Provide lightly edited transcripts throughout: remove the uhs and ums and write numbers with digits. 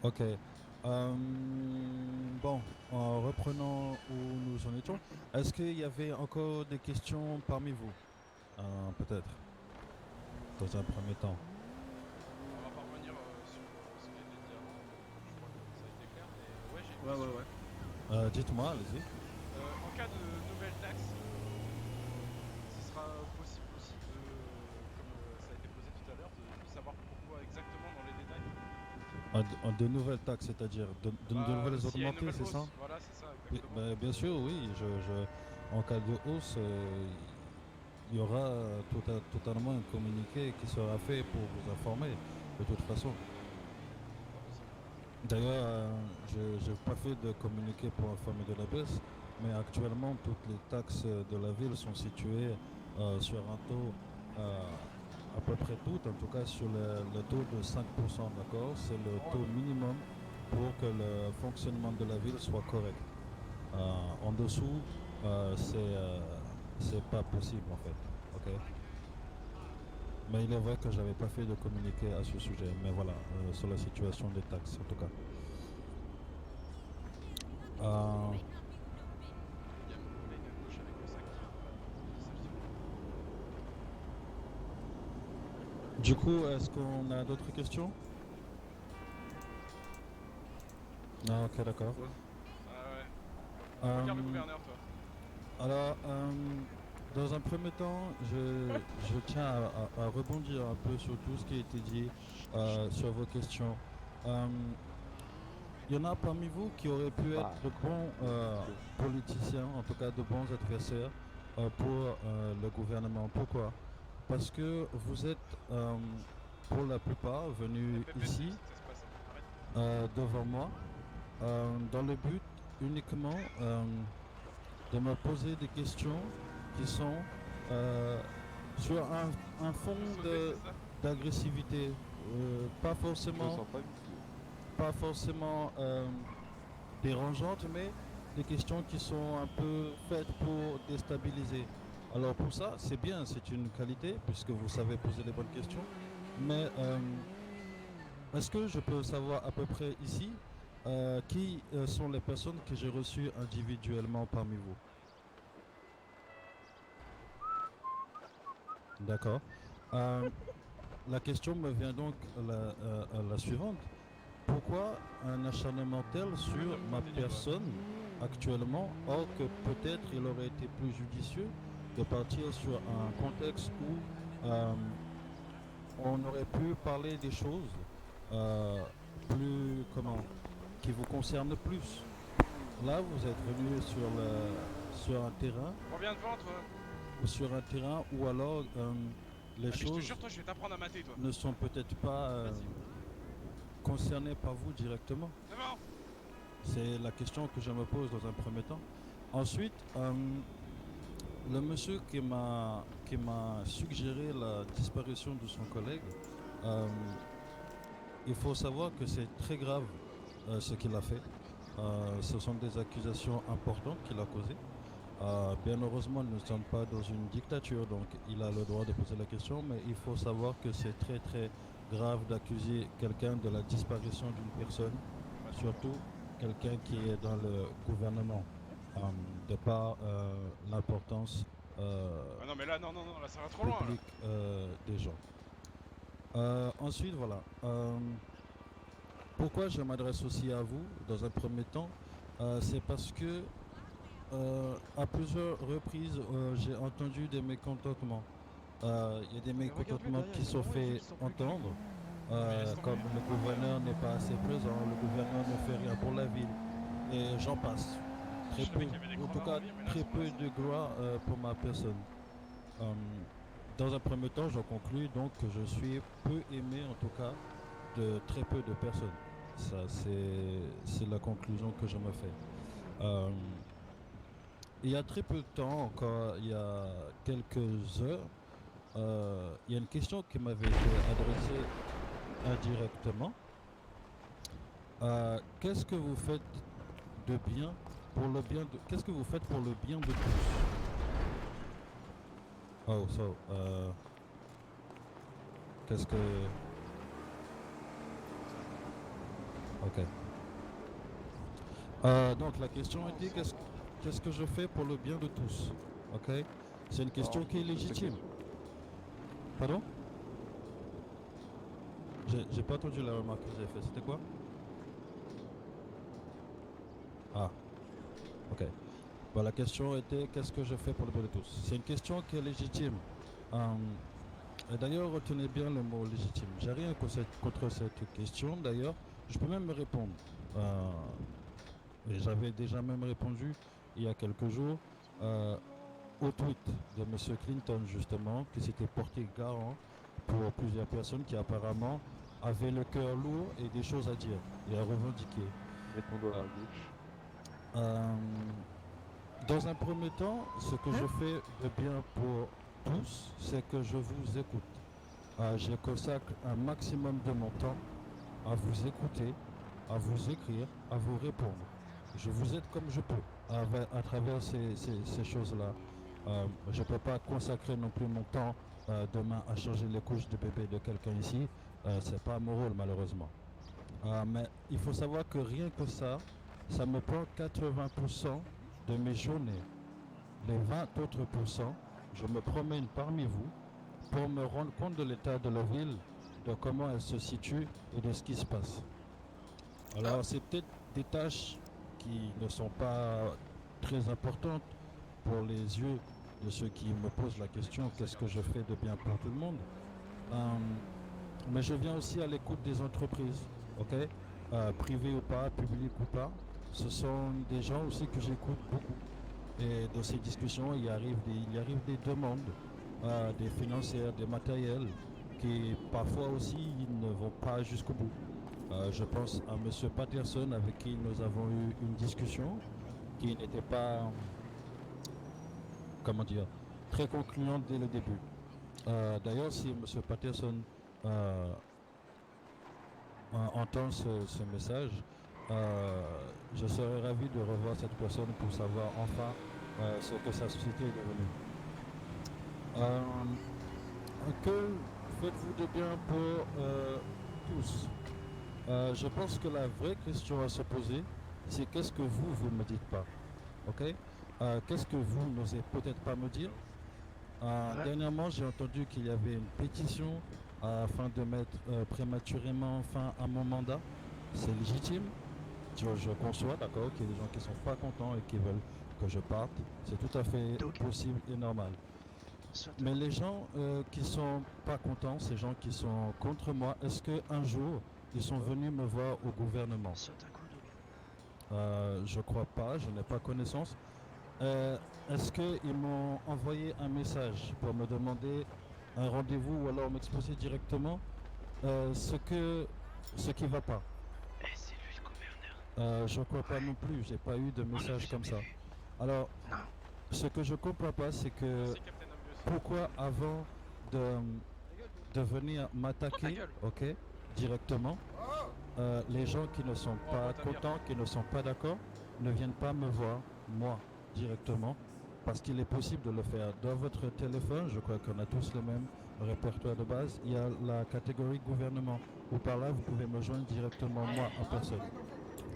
Ok. Bon, en reprenant où nous en étions, est-ce qu'il y avait encore des questions parmi vous? Peut-être, dans un premier temps. On va pas revenir sur ce qui a été dit avant, je crois que ça a été clair, mais ouais, j'ai une Ouais, ouais, question. ouais. Dites-moi, allez-y. En cas de nouvelle taxe, ce sera possible aussi de, comme ça a été posé tout à l'heure, de savoir pourquoi exactement dans les détails. De nouvelles taxes, c'est-à-dire de Bah, nouvelles s'il y a une augmentées, nouvelle c'est ça? hausse, voilà, c'est ça, Oui, exactement. ben, bien sûr, oui. En cas de hausse, il y aura totalement un communiqué qui sera fait pour vous informer, de toute façon. Bon, bah, ça va alors. D'ailleurs, je n'ai pas fait de communiqué pour informer de la baisse, mais actuellement, toutes les taxes de la ville sont situées sur un taux, euh, à peu près toutes, en tout cas sur le taux de 5%, d'accord? C'est le taux minimum pour que le fonctionnement de la ville soit correct. En dessous, c'est pas possible en fait, ok? Mais il est vrai que j'avais pas fait de communiqué à ce sujet, mais voilà, sur la situation des taxes en tout cas. Euh, Il y a mon collègue à gauche avec le sac qui vient d'ouvrir la porte, il s'agite. Du coup, est-ce qu'on a d'autres questions? Non, ok, d'accord. Ouais. Ah ouais. Regarde le Euh, gouverneur, toi. alors, dans un premier temps, je tiens à rebondir un peu sur tout ce qui a été dit sur vos questions. Euh, Il y en a parmi vous qui auraient pu être Ah, de bons politiciens, en tout cas de bons adversaires pour le gouvernement. Pourquoi? Parce que vous êtes, pour la plupart, Eh, venus Pépette, c'est ici ici que ça se passe, hein. Arrête. devant moi dans le but uniquement de me poser des questions qui sont sur un De fond sauter, c'est ça? d'agressivité, pas je le forcément, sens pas du tout. pas forcément dérangeantes, mais des questions qui sont un peu faites pour déstabiliser. Alors pour ça, c'est bien, c'est une qualité puisque vous savez poser les bonnes questions, mais est-ce que je peux savoir à peu près ici qui sont les personnes que j'ai reçues individuellement parmi vous? D'accord. Euh, la question me vient donc la suivante. Pourquoi un acharnement tel Arrête de sur me ma pointer du doigt. personne actuellement, or que peut-être il aurait été plus judicieux de partir sur un contexte où euh, on aurait pu parler des choses euh, plus, comment, qui vous concernent plus. Là, vous êtes venu sur un terrain, Reviens devant, toi. ou sur un terrain où alors les Ah, mais je te jure, choses toi, je vais t'apprendre à mater, toi. ne sont peut-être pas Vas-y. concernées par vous directement. Devant. C'est la question que je me pose dans un premier temps. Ensuite, le monsieur qui m'a suggéré la disparition de son collègue, euh, il faut savoir que c'est très grave ce qu'il a fait. Ce sont des accusations importantes qu'il a causées. Bien heureusement, nous ne sommes pas dans une dictature, donc il a le droit de poser la question, mais il faut savoir que c'est très très grave d'accuser quelqu'un de la disparition d'une personne, Vas-y. surtout quelqu'un qui est dans le gouvernement, de par l'importance Ah non, mais là, non, non, non, là, ça va trop loin, là. publique des gens. Ensuite, voilà. Pourquoi je m'adresse aussi à vous dans un premier temps? C'est parce que à plusieurs reprises, j'ai entendu des mécontentements. Il y a des Mais regarde-le mécontentements derrière, qui il est sont marrant, il dit faits qu'il sent plus le cul. entendre, Non, mais laisse tomber. comme le gouverneur n'est pas assez présent, le gouverneur ne fait rien pour la ville, et j'en passe. Je Très savais peu, qu'il y avait des en tout crevards en cas vie, mais là, à très ce moment-là, peu c'est de ridicule. gloire pour ma personne. Euh, dans un premier temps, je conclus donc que je suis peu aimé, en tout cas, de très peu de personnes. Ça, c'est la conclusion que je me fais. Euh, il y a très peu de temps, encore il y a quelques heures, il y a une question qui m'avait été adressée indirectement. Qu'est-ce que vous faites de bien pour le bien de... Qu'est-ce que vous faites pour le bien de tous? Oh, so, qu'est-ce que... Ok. Donc la question était qu'est-ce que je fais pour le bien de tous? Ok. C'est une question qui est légitime. Pardon? J'ai pas entendu la remarque que vous avez faite. C'était quoi? Ah, ok. Bon, la question était qu'est-ce que je fais pour le bien de tous? C'est une question qui est légitime. Et d'ailleurs, retenez bien le mot légitime. J'ai rien contre cette question. D'ailleurs, je peux même me répondre. Euh, et j'avais déjà même répondu il y a quelques jours au tweet de M. Clinton, justement, qui s'était porté garant pour plusieurs personnes qui apparemment avaient le cœur lourd et des choses à dire et à revendiquer. Mets ton doigt Euh, à gauche. euh, Dans un premier temps, ce que je fais de bien pour tous, c'est que je vous écoute. Je consacre un maximum de mon temps à vous écouter, à vous écrire, à vous répondre. Je vous aide comme je peux à travers ces choses-là. Je ne peux pas consacrer non plus mon temps demain à changer les couches de bébé de quelqu'un ici. Ce n'est pas mon rôle malheureusement. Mais il faut savoir que rien que ça me prend 80% de mes journées. Les 20 autres pourcents, je me promène parmi vous pour me rendre compte de l'état de la ville, de comment elle se situe et de ce qui se passe. Alors, c'est peut-être des tâches qui ne sont pas très importantes pour les yeux de ceux qui me posent la question qu'est-ce que je fais de bien pour tout le monde. Euh, mais je viens aussi à l'écoute des entreprises, ok, privées ou pas, publiques ou pas. Ce sont des gens aussi que j'écoute beaucoup. Et dans ces discussions, il arrive des demandes, des financières, des matériels, qui parfois aussi ils ne vont pas jusqu'au bout. Je pense à M. Patterson avec qui nous avons eu une discussion qui n'était pas, comment dire, très concluante dès le début. D'ailleurs, si M. Patterson euh, entend ce message, je serais ravi de revoir cette personne pour savoir enfin ce que sa société est devenue. Euh, que faites-vous de bien pour tous? Je pense que la vraie question à se poser, c'est qu'est-ce que vous ne me dites pas? Ok? Qu'est-ce que vous n'osez peut-être pas me dire? Dernièrement, j'ai entendu qu'il y avait une pétition afin de mettre prématurément fin à mon mandat. C'est légitime. Je conçois, d'accord, qu'il y a des gens qui ne sont pas contents et qui veulent que je parte. C'est tout à fait possible et normal. Mais les gens qui ne sont pas contents, ces gens qui sont contre moi, est-ce qu'un jour, ils sont venus me voir au gouvernement? Je ne crois pas, je n'ai pas connaissance. Est-ce qu'ils m'ont envoyé un message pour me demander un rendez-vous ou alors m'exposer directement ce qui ne va pas? C'est lui le gouverneur. Je ne crois pas non plus, j'ai pas eu de message comme ça. Alors, ce que je ne comprends pas, c'est que C'est Captain Obvious. pourquoi avant de venir m'attaquer, ok, directement, les gens qui ne sont pas contents, qui ne sont pas d'accord, ne viennent pas me voir, moi, directement, parce qu'il est possible de le faire. Dans votre téléphone, je crois qu'on a tous le même répertoire de base, il y a la catégorie gouvernement, où par là, vous pouvez me joindre directement, moi, en personne.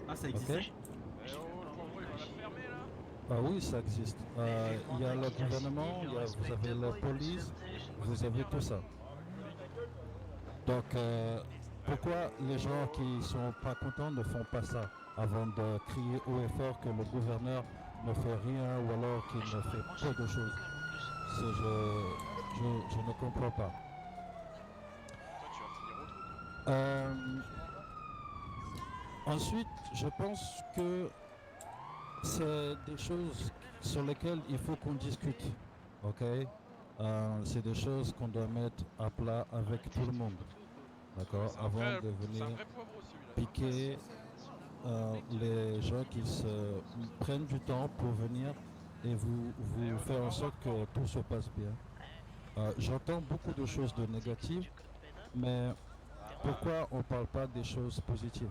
Ah, ça existe. Ok? Eh oh, le convoi, il va la fermer là. Ah oui, ça existe. Il y a le gouvernement, vous avez la police, vous avez tout ça. Donc, pourquoi les gens qui ne sont pas contents ne font pas ça avant de crier haut et fort que le gouverneur ne fait rien ou alors qu'il ne fait peu de choses? Je ne comprends pas. Toi, tu vas finir au trou. Ensuite, je pense que c'est des choses sur lesquelles il faut qu'on discute. Ok? C'est des choses qu'on doit mettre à plat avec tout le monde. D'accord? Avant de C'est venir un vrai poivreau celui-là. piquer les gens qui se prennent du temps pour venir et vous faire en sorte que tout se passe bien. J'entends beaucoup de choses de négatives, mais pourquoi on ne parle pas des choses positives?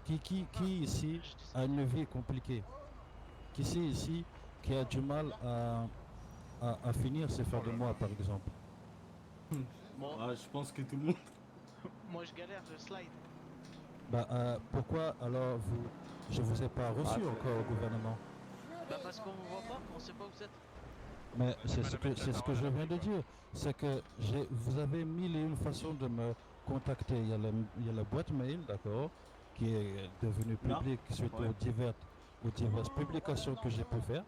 Qui ici a une vie compliquée? Qui c'est ici qui a du mal à finir ses fins de mois, par exemple? Je pense que tout le monde. Moi je galère, je slide. Pourquoi alors je vous ai pas reçu encore au gouvernement? Bah parce qu'on vous voit pas, on sait pas où vous êtes. Mais On a du mal à mettre c'est la ce que parole je à viens l'appui, de quoi. dire. C'est que vous avez mille et une façons de me contacter. Il y a la boîte mail, d'accord, qui est devenue Là publique suite Ouais. aux diverses publications que j'ai pu faire.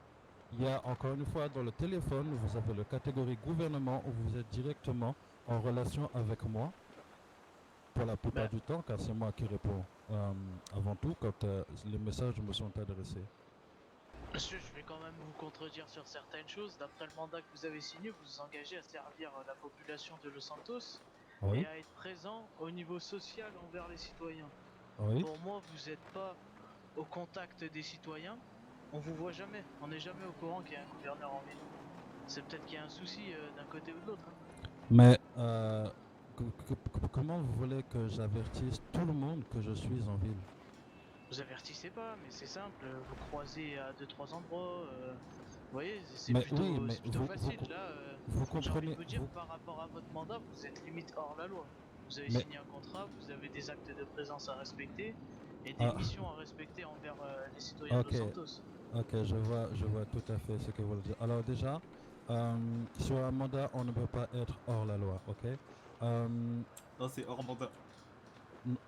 Il y a encore une fois dans le téléphone, vous avez le catégorie gouvernement où vous êtes directement en relation avec moi pour la plupart Bah, du temps, car c'est moi qui réponds avant tout quand les messages me sont adressés. monsieur, je vais quand même vous contredire sur certaines choses. D'après le mandat que vous avez signé, vous vous engagez à servir la population de Los Santos Oui, et à être présent au niveau social envers les citoyens. oui. Pour moi, vous n'êtes pas au contact des citoyens. On vous voit jamais. On n'est jamais au courant qu'il y a un gouverneur en ville. C'est peut-être qu'il y a un souci d'un côté ou de l'autre. Hein. Mais comment vous voulez que j'avertisse tout le monde que je suis en ville? Vous avertissez pas, mais c'est simple. Vous croisez à 2-3 endroits. Vous voyez, c'est Mais plutôt, oui, mais c'est plutôt facile. Là, vous j'ai envie de comprenez, vous dire, par rapport à votre mandat, vous êtes limite hors la loi. Vous avez mais signé un contrat, vous avez des actes de présence à respecter et des ah, missions à respecter envers les citoyens de Los ok, Santos. ok, je vois tout à fait ce que vous voulez dire. Alors déjà, sur un mandat, on ne peut pas être hors la loi, ok? Euh, Non, c'est hors mandat.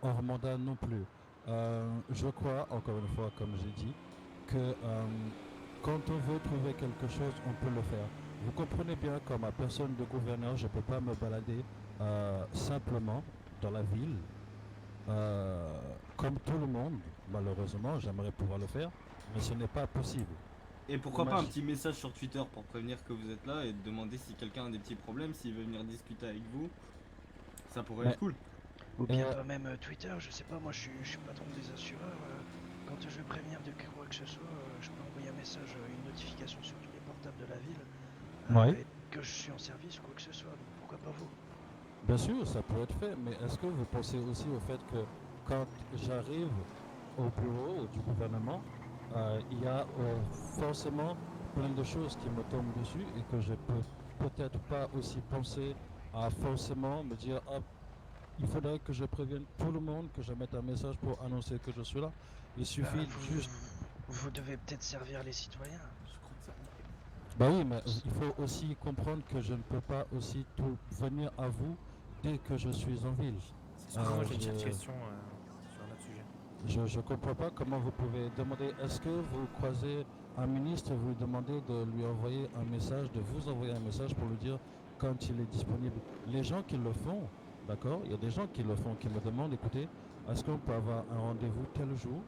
Hors mandat non plus. Je crois, encore une fois, comme j'ai dit, que quand on veut trouver quelque chose, on peut le faire. Vous comprenez bien, comme ma personne de gouverneur, je ne peux pas me balader simplement dans la ville, comme tout le monde. Malheureusement, j'aimerais pouvoir le faire, mais ce n'est pas possible. Et pourquoi pas un Imagine- petit message sur Twitter pour prévenir que vous êtes là et demander si quelqu'un a des petits problèmes, s'il veut venir discuter avec vous. Ça pourrait Mais- être cool. Ou bien Euh, toi-même Twitter, je sais pas, moi je suis patron des assureurs. Quand je veux prévenir de quoi que ce soit, je peux envoyer un message, une notification sur tous les portables de la ville. Ouais. Et que je suis en service ou quoi que ce soit, donc pourquoi pas vous? Bien sûr, ça peut être fait, mais est-ce que vous pensez aussi au fait que quand j'arrive au bureau du gouvernement, il y a forcément plein de choses qui me tombent dessus et que je peux peut-être pas aussi penser à forcément me dire, ah, il faudrait que je prévienne tout le monde, que je mette un message pour annoncer que je suis là. Il suffit juste... Vous devez peut-être servir les citoyens. Je crois que ça. Bah oui, mais il faut aussi comprendre que je ne peux pas aussi tout venir à vous dès que je suis en ville. Excusez-moi, j'ai une je- petite question sur un autre sujet. Je ne comprends pas comment vous pouvez demander. Est-ce que vous croisez un ministre et vous lui demandez de lui envoyer un message, de vous envoyer un message pour lui dire quand il est disponible? Les gens qui le font, d'accord? Il y a des gens qui le font, qui me demandent, écoutez, est-ce qu'on peut avoir un rendez-vous tel jour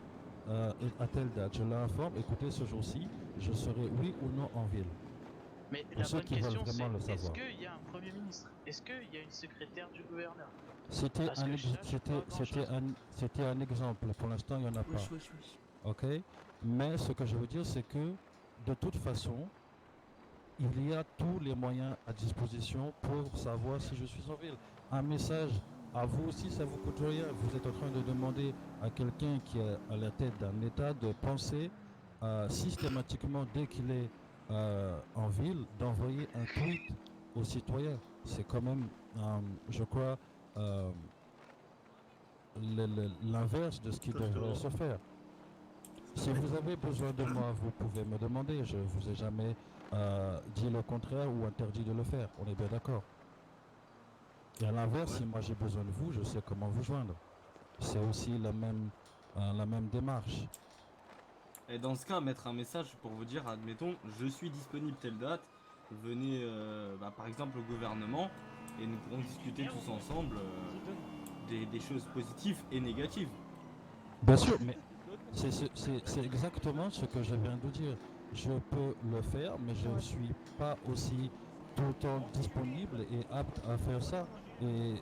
et à telle date? Je l'informe, écoutez, ce jour-ci, je serai oui ou non en ville. Mais Pour la ceux bonne qui veulent question, vraiment le c'est est-ce savoir. qu'il y a un Premier ministre? Est-ce qu'il y a une secrétaire du gouverneur? C'était Parce que je sache pas grand-chose. c'était un exemple. Pour l'instant, il n'y en a pas. Ok? Mais ce que je veux dire, c'est que de toute façon, il y a tous les moyens à disposition pour savoir si je suis en ville. Un message à vous aussi, ça vous coûte rien. Vous êtes en train de demander à quelqu'un qui est à la tête d'un État de penser systématiquement, dès qu'il est en ville, d'envoyer un tweet aux citoyens. C'est quand même, je crois, euh, l'inverse de ce qui devrait se faire. Si vous avez besoin de moi, vous pouvez me demander. Je vous ai jamais dit le contraire ou interdit de le faire. On est bien d'accord. Et à l'inverse, si moi j'ai besoin de vous, je sais comment vous joindre. C'est aussi la même démarche. Et dans ce cas, mettre un message pour vous dire, admettons, je suis disponible telle date, venez par exemple au gouvernement et nous pourrons discuter tous ensemble des choses positives et négatives. Bien sûr, mais c'est exactement ce que je viens de dire. Je peux le faire, mais je ne suis pas aussi tout le temps disponible et apte à faire ça. Et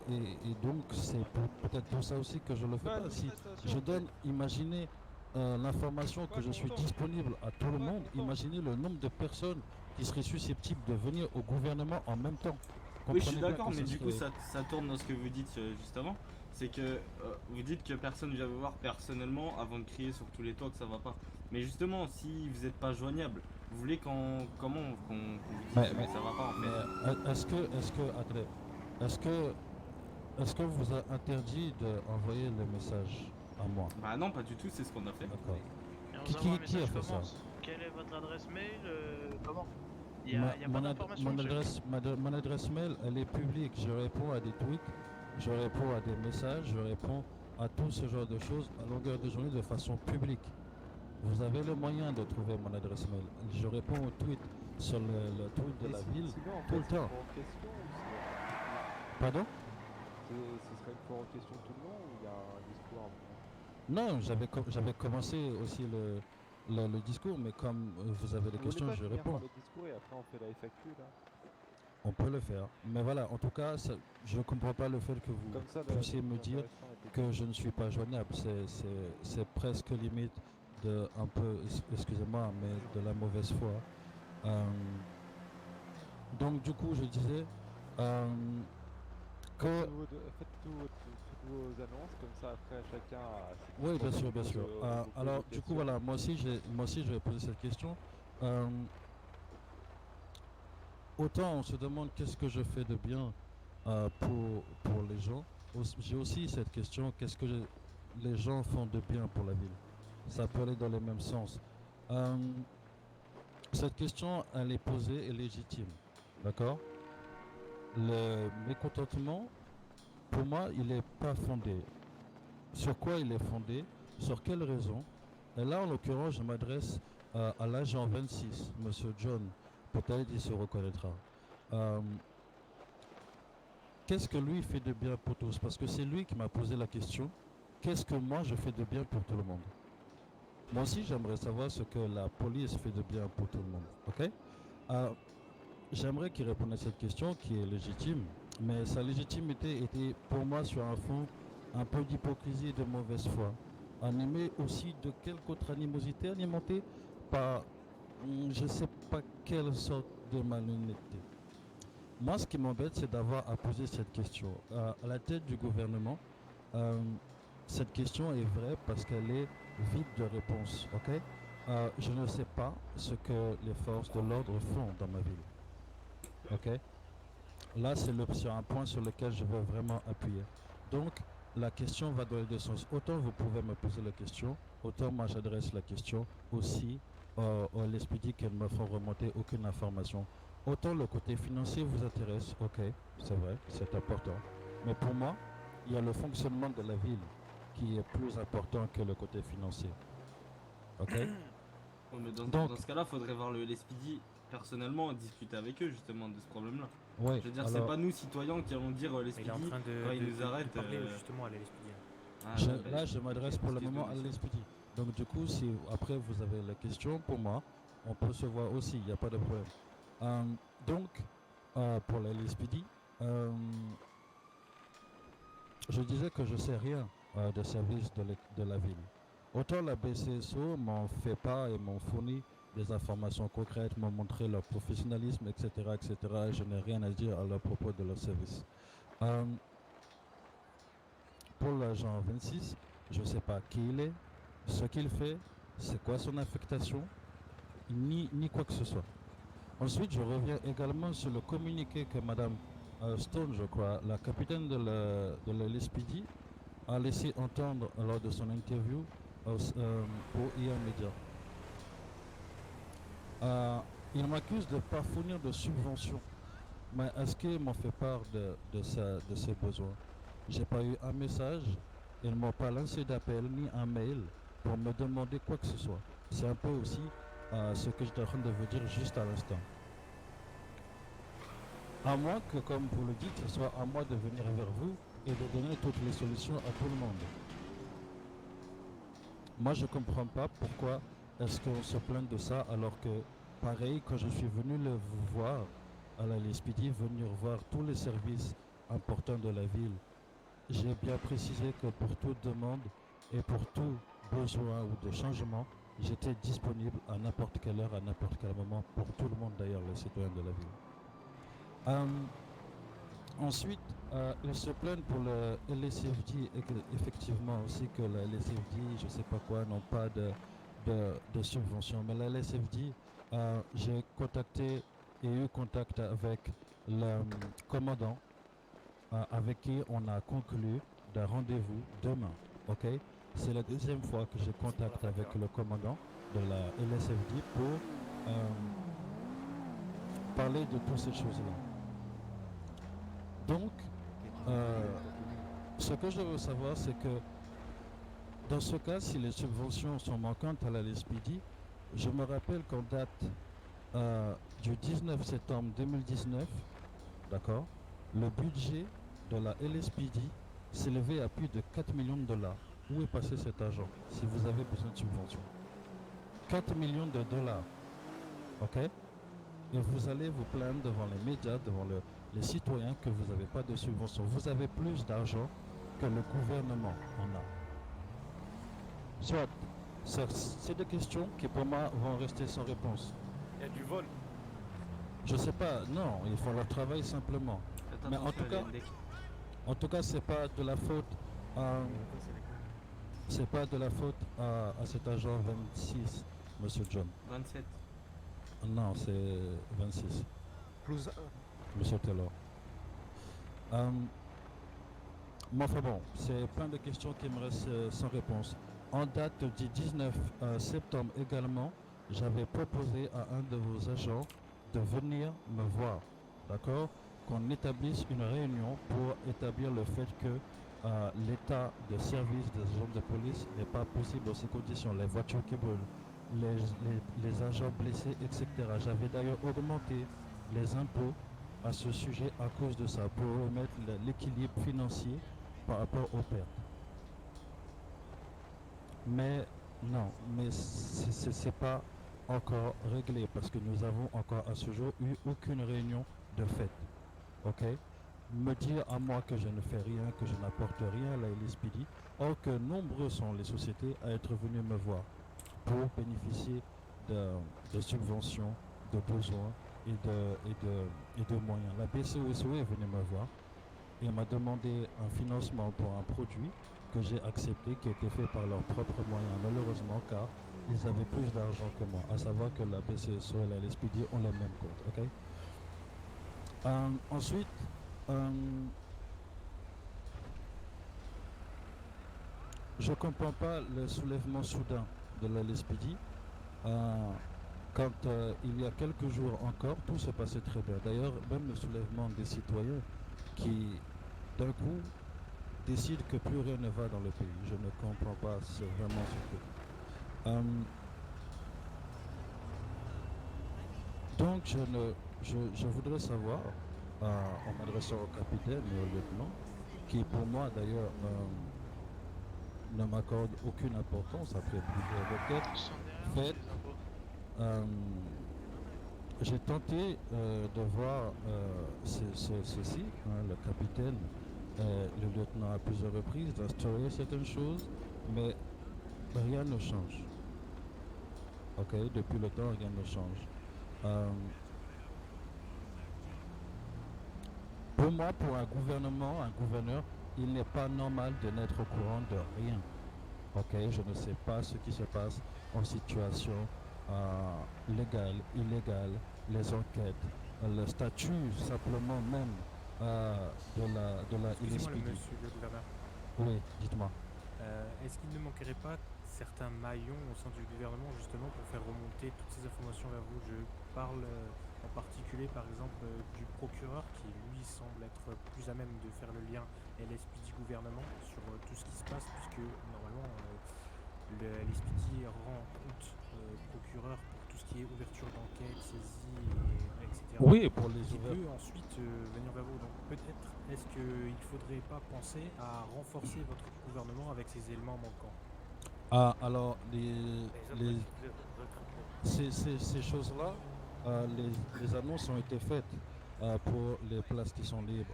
donc, c'est peut-être pour ça aussi que je le fais pas. Si je donne, imaginez l'information que je suis disponible à tout le monde, imaginez le nombre de personnes qui seraient susceptibles de venir au gouvernement en même temps. Oui, je suis Comprenez bien d'accord, que mais ce du coup, serait- ça tourne dans ce que vous dites juste avant. C'est que vous dites que personne vient vous voir personnellement avant de crier sur tous les toits que ça va pas. Mais justement, si vous n'êtes pas joignable, vous voulez comment qu'on vous dise Mais- que ça va pas en fait? Mais attendez, est-ce que vous a interdit d'envoyer le message? à moi. Bah non, pas du tout, c'est ce qu'on a fait. D'accord. Et on Qui- vous envoie un qui a message fait ça? comment? Quelle est votre adresse mail? Comment? Il y a pas d'information Mon dessus. mon adresse mail, elle est publique. Je réponds à des tweets, je réponds à des messages, je réponds à tout ce genre de choses à longueur de journée de façon publique. Vous avez le moyen de trouver mon adresse mail. Je réponds aux tweets sur le tweet de Et la si- ville sinon, en tout fait, le temps. c'est une question ou Pardon? ce serait une fois en question tout le long ou il y a un discours à un moment? Non, j'avais commencé aussi le discours, mais comme vous avez des Vous voulez questions, pas je finir réponds. par le discours et après on fait la FAQ là? On peut le faire. Mais voilà, en tout cas, je ne comprends pas le fait que vous Comme ça, puissiez me dire intéressant était que je ne suis pas joignable. C'est presque limite de un peu, excusez-moi, mais de la mauvaise foi. Donc du coup, je disais que... Faites toutes vos annonces, comme ça après chacun a ses Oui, bien dispos sûr, bien pour sûr. vous poser Alors, des du coup, questions. voilà, moi aussi, je vais poser cette question. Autant on se demande qu'est-ce que je fais de bien pour les gens. J'ai aussi cette question, qu'est-ce que les gens font de bien pour la ville? Ça peut aller dans le même sens. Cette question, elle est posée et légitime. D'accord? Le mécontentement, pour moi, il n'est pas fondé. Sur quoi il est fondé? Sur quelle raison? Et là, en l'occurrence, je m'adresse à l'agent 26, Monsieur John. Peut-être il se reconnaîtra. Qu'est-ce que lui fait de bien pour tous? Parce que c'est lui qui m'a posé la question. Qu'est-ce que moi je fais de bien pour tout le monde? Moi aussi, j'aimerais savoir ce que la police fait de bien pour tout le monde. Ok? J'aimerais qu'il réponde à cette question qui est légitime, mais sa légitimité était pour moi sur un fond un peu d'hypocrisie et de mauvaise foi. Animé aussi de quelque autre animosité, alimentée par je ne sais pas quelle sorte de malhonnêteté. Moi, ce qui m'embête, c'est d'avoir à poser cette question. À la tête du gouvernement, cette question est vraie parce qu'elle est vide de réponse. Ok? Je ne sais pas ce que les forces de l'ordre font dans ma ville. Ok? Là, c'est un point sur lequel je veux vraiment appuyer. Donc, la question va dans les deux sens. Autant vous pouvez me poser la question, autant moi j'adresse la question aussi aux LSPD qui ne me font remonter aucune information. Autant le côté financier vous intéresse, ok, c'est vrai, c'est important. Mais pour moi, il y a le fonctionnement de la ville qui est plus important que le côté financier. Ok? Ouais, mais dans Donc, ce cas-là, faudrait voir le LSPD personnellement et discuter avec eux justement de ce problème-là. ouais, Je veux dire, c'est alors, pas nous citoyens qui allons dire Il est en LSPD train quand ils nous arrêtent. parler justement à l'LSPD. là, je m'adresse pour le moment à excusez-moi. l'LSPD. Donc, du coup, si après vous avez la question pour moi, on peut se voir aussi, il n'y a pas de problème. Donc, pour la LSPD, je disais que je ne sais rien des services de la ville. Autant la BCSO m'en fait pas et m'ont fourni des informations concrètes, m'ont montré leur professionnalisme, etc., etc. Et je n'ai rien à dire à leur propos de leur service. Pour l'agent 26, je ne sais pas qui il est, ce qu'il fait, c'est quoi son affectation, ni quoi que ce soit. Ensuite, je reviens également sur le communiqué que Madame Stone, je crois, la capitaine de la LSPD, a laissé entendre lors de son interview pour IA Media. Il m'accuse de ne pas fournir de subventions. Mais est-ce qu'ils m'ont fait part de ses besoins? J'ai pas eu un message, ils ne m'ont pas lancé d'appel ni un mail pour me demander quoi que ce soit. C'est un peu aussi ce que j'étais en train de vous dire juste à l'instant. À moins que, comme vous le dites, ce soit à moi de venir vers vous et de donner toutes les solutions à tout le monde. Moi, je ne comprends pas pourquoi est-ce qu'on se plaint de ça alors que, pareil, quand je suis venu vous voir à la LSPD, venir voir tous les services importants de la ville, j'ai bien précisé que pour toute demande et pour tout besoin ou de changement, j'étais disponible à n'importe quelle heure, à n'importe quel moment, pour tout le monde d'ailleurs, les citoyens de la ville. Ensuite, ils se plaignent pour le LSFD, effectivement aussi que la LSFD, je ne sais pas quoi, n'ont pas de subvention. Mais la LSFD, j'ai contacté et eu contact avec le commandant avec qui on a conclu d'un rendez-vous demain. Ok? c'est la deuxième fois que j'ai contact avec le commandant de la LSFD pour parler de toutes ces choses-là. Donc, ce que je veux savoir, c'est que dans ce cas, si les subventions sont manquantes à la LSPD, je me rappelle qu'en date du 19 septembre 2019, d'accord, le budget de la LSPD s'élevait à plus de 4 millions de dollars. Où est passé cet argent si vous avez besoin de subventions? 4 millions de dollars, ok? Et vous allez vous plaindre devant les médias, devant les citoyens que vous n'avez pas de subventions. Vous avez plus d'argent que le gouvernement en a. Soit, c'est des questions qui pour moi vont rester sans réponse. Il y a du vol. Je sais pas, non, ils font leur travail simplement. Faites Mais en attention, tout il y a cas- une deck. En tout cas, c'est pas de la faute c'est pas de la faute à cet agent 26, Monsieur John. 27. Non, c'est 26, Plus Monsieur Taylor. Mais enfin bon, c'est plein de questions qui me restent sans réponse. En date du 19 septembre également, j'avais proposé à un de vos agents de venir me voir, d'accord? Qu'on établisse une réunion pour établir le fait que l'état de service des agents de police n'est pas possible dans ces conditions. Les voitures qui brûlent, les agents blessés, etc. J'avais d'ailleurs augmenté les impôts à ce sujet à cause de ça, pour remettre l'équilibre financier par rapport aux pertes. Mais non, mais c'est pas encore réglé parce que nous avons encore à ce jour eu aucune réunion de fait. Ok? Me dire à moi que je ne fais rien, que je n'apporte rien à la LSPD, or que nombreux sont les sociétés à être venues me voir pour bénéficier de subventions, de besoins et de moyens. La BCOSO est venue me voir et m'a demandé un financement pour un produit que j'ai accepté, qui a été fait par leurs propres moyens, malheureusement, car ils avaient plus d'argent que moi, à savoir que la BCSO et la LSPD ont les mêmes comptes. Ok? Ensuite, je ne comprends pas le soulèvement soudain de la LSPD. Quand il y a quelques jours encore, tout se passait très bien. D'ailleurs, même le soulèvement des citoyens qui, d'un coup, décident que plus rien ne va dans le pays. Je ne comprends pas vraiment ce truc. Donc, je voudrais savoir, en m'adressant au capitaine et au lieutenant, qui pour moi d'ailleurs ne m'accorde aucune importance après plusieurs requêtes Ils sont faites. derrière, J'ai tenté de voir ceci, hein, le capitaine, le lieutenant à plusieurs reprises, d'instaurer certaines choses, mais rien ne change. Ok, depuis le temps, rien ne change. Pour moi, pour un gouvernement, un gouverneur, il n'est pas normal de n'être au courant de rien. Ok, je ne sais pas ce qui se passe en situation légale, illégale, les enquêtes, le statut simplement même de la Excusez-moi, LSPD. monsieur le gouverneur. Oui, dites-moi. Est-ce qu'il ne manquerait pas certains maillons au sein du gouvernement justement pour faire remonter toutes ces informations vers vous? Je parle en particulier par exemple du procureur qui lui semble être plus à même de faire le lien LSPD gouvernement sur tout ce qui se passe, puisque normalement le LSPD rend compte procureur pour tout ce qui est ouverture d'enquête, saisie, etc. Oui, pour les Qui ouverts. peut ensuite venir vers vous. Donc peut-être est-ce qu'il ne faudrait pas penser à renforcer votre gouvernement avec ces éléments manquants? Ah, alors, ces choses-là, les annonces ont été faites pour les places qui sont libres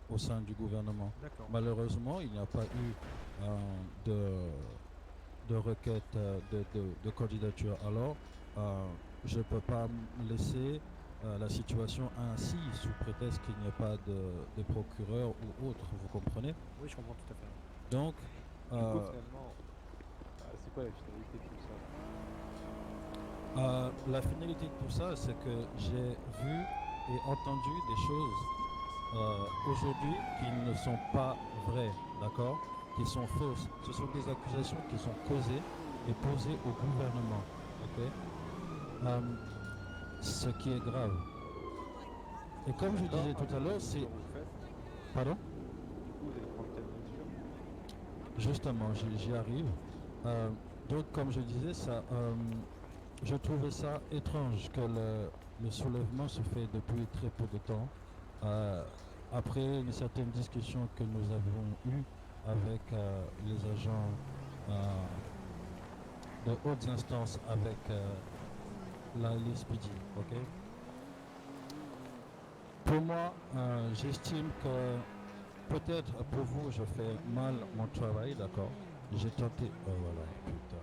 au sein du gouvernement. D'accord. Malheureusement, il n'y a pas eu de requête de candidature. Alors, je ne peux pas me laisser la situation ainsi, sous prétexte qu'il n'y ait pas de procureur ou autre, vous comprenez? Oui, je comprends tout à fait. Donc, Du coup, finalement, c'est quoi la finalité de tout ça? la finalité de tout ça, c'est que j'ai vu et entendu des choses aujourd'hui qui ne sont pas vraies, d'accord? qui sont fausses. Ce sont des accusations qui sont causées et posées au gouvernement. Ok. Ce qui est grave. Et comme je disais tout à l'heure, c'est... Vous faites, Pardon? du coup, vous allez prendre quelle mesure? Justement, j'y arrive. Donc, comme je disais, je trouvais ça étrange que le soulèvement se fait depuis très peu de temps. Après une certaine discussion que nous avons eue avec les agents de hautes instances, avec la LSPD, ok? Pour moi, j'estime que peut-être pour vous, je fais mal mon travail, d'accord? J'ai tenté... Oh voilà, putain.